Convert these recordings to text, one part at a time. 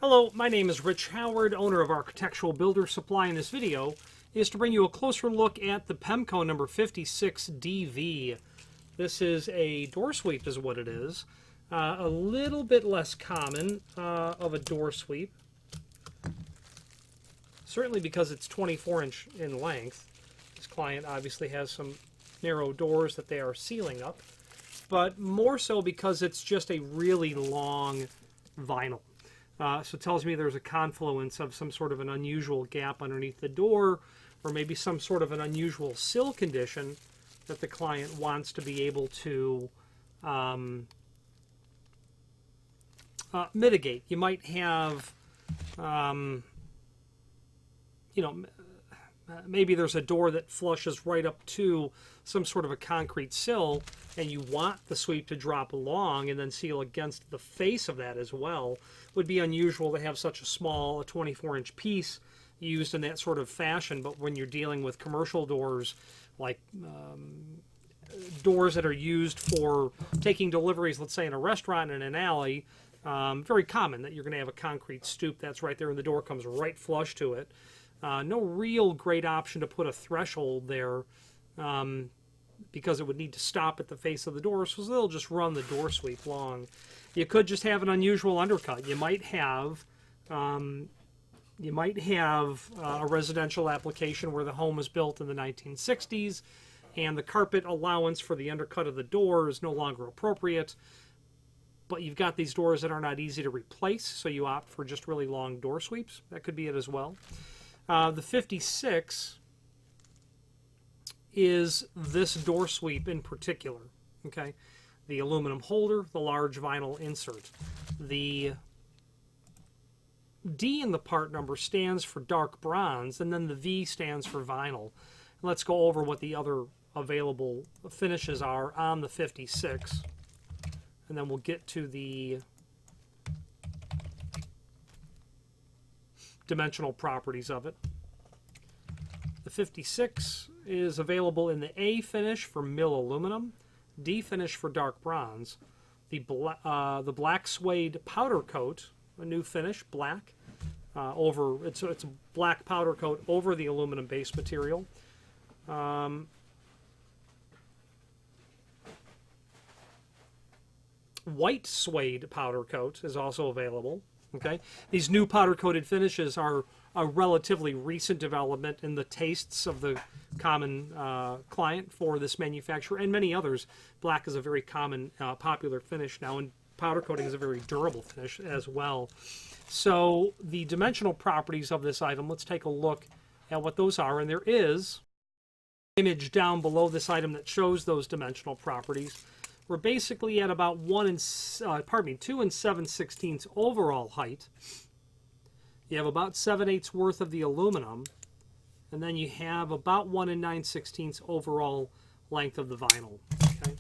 Hello, my name is Rich Howard, owner of Architectural Builder Supply. In this video is to bring you a closer look at the Pemko number 56DV. This is a door sweep is what it is. A little bit less common of a door sweep. Certainly because it's 24-inch in length. This client obviously has some narrow doors that they are sealing up, but more so because it's just a really long vinyl. So it tells me there's a confluence of some sort of an unusual gap underneath the door, or maybe some sort of an unusual sill condition that the client wants to be able to mitigate. You might have, maybe there's a door that flushes right up to some sort of a concrete sill, and you want the sweep to drop along and then seal against the face of that as well. It would be unusual to have such a small, a 24-inch piece used in that sort of fashion, but when you're dealing with commercial doors, like doors that are used for taking deliveries, let's say in a restaurant and an alley, very common that you're going to have a concrete stoop that's right there and the door comes right flush to it. No real great option to put a threshold there because it would need to stop at the face of the door, so they'll just run the door sweep long. You could just have an unusual undercut. You might have a residential application where the home was built in the 1960s and the carpet allowance for the undercut of the door is no longer appropriate, but you've got these doors that are not easy to replace, so you opt for just really long door sweeps. That could be it as well. The 56 is this door sweep in particular. Okay, the aluminum holder, the large vinyl insert. The D in the part number stands for dark bronze, and then the V stands for vinyl. Let's go over what the other available finishes are on the 56, and then we'll get to the dimensional properties of it. The 56 is available in the A finish for mill aluminum, D finish for dark bronze, the black suede powder coat, a new finish, black, it's a black powder coat over the aluminum base material. White suede powder coat is also available. Okay, these new powder-coated finishes are a relatively recent development in the tastes of the common client for this manufacturer and many others. Black is a very common, popular finish now, and powder coating is a very durable finish as well. So the dimensional properties of this item, let's take a look at what those are, and there is an image down below this item that shows those dimensional properties. We're basically at about 2 7/16 overall height. You have about 7/8 worth of the aluminum, and then you have about 1 9/16 overall length of the vinyl. Okay.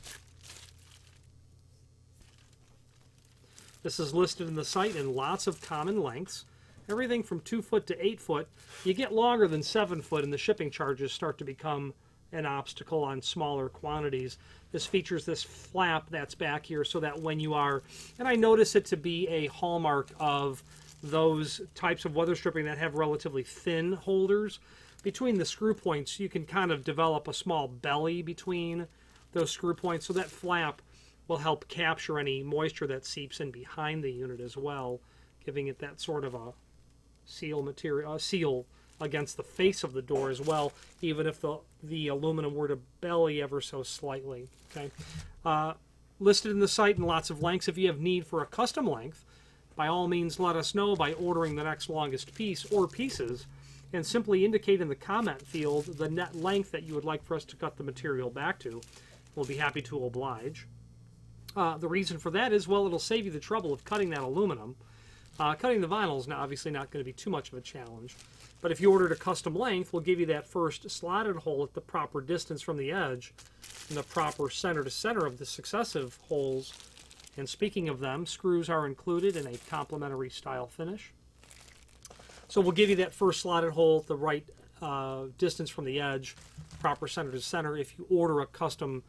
This is listed in the site in lots of common lengths, everything from 2 foot to 8 foot. You get longer than 7 foot, and the shipping charges start to become an obstacle on smaller quantities. This features this flap that's back here so that when you are, and I notice it to be a hallmark of those types of weather stripping that have relatively thin holders, between the screw points you can kind of develop a small belly between those screw points, so that flap will help capture any moisture that seeps in behind the unit as well, giving it that sort of a seal material, seal against the face of the door as well, even if the aluminum were to belly ever so slightly. Okay, listed in the site in lots of lengths. If you have need for a custom length, by all means let us know by ordering the next longest piece or pieces, and simply indicate in the comment field the net length that you would like for us to cut the material back to. We'll be happy to oblige. The reason for that is, well, it'll save you the trouble of cutting that aluminum. Cutting the vinyl is obviously not going to be too much of a challenge. But if you ordered a custom length, we'll give you that first slotted hole at the proper distance from the edge and the proper center to center of the successive holes. And speaking of them, screws are included in a complementary style finish. So we'll give you that first slotted hole at the right distance from the edge, proper center to center. If you order a custom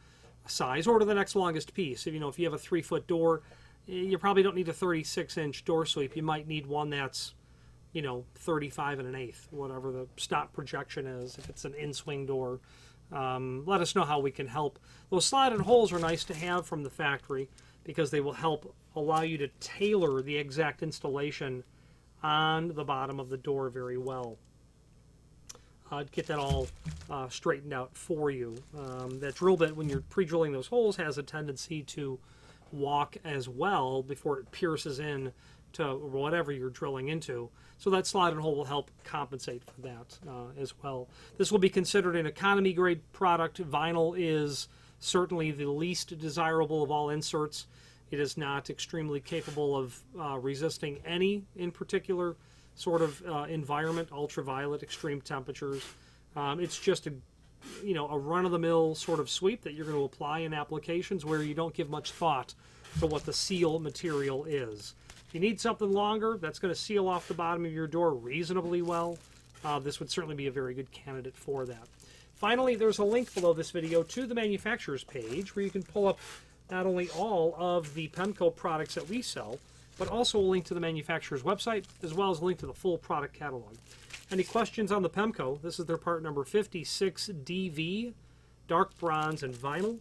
size, order the next longest piece. If you have a 3-foot door, you probably don't need a 36-inch door sweep. You might need one that's, 35 and an eighth, whatever the stop projection is, if it's an in-swing door. Let us know how we can help. Those slotted holes are nice to have from the factory because they will help allow you to tailor the exact installation on the bottom of the door very well. Get that all straightened out for you. That drill bit, when you're pre-drilling those holes, has a tendency to walk as well before it pierces in to whatever you're drilling into. So that slotted hole will help compensate for that as well. This will be considered an economy grade product. Vinyl is certainly the least desirable of all inserts. It is not extremely capable of resisting any in particular sort of environment, ultraviolet, extreme temperatures. It's just a run-of-the-mill sort of sweep that you're going to apply in applications where you don't give much thought to what the seal material is. If you need something longer that's going to seal off the bottom of your door reasonably well, this would certainly be a very good candidate for that. Finally, there's a link below this video to the manufacturer's page where you can pull up not only all of the Pemko products that we sell, but also a link to the manufacturer's website, as well as a link to the full product catalog. Any questions on the Pemko? This is their part number 56DV, dark bronze and vinyl,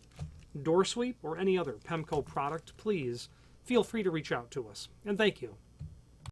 door sweep, or any other Pemko product. Please feel free to reach out to us. And thank you.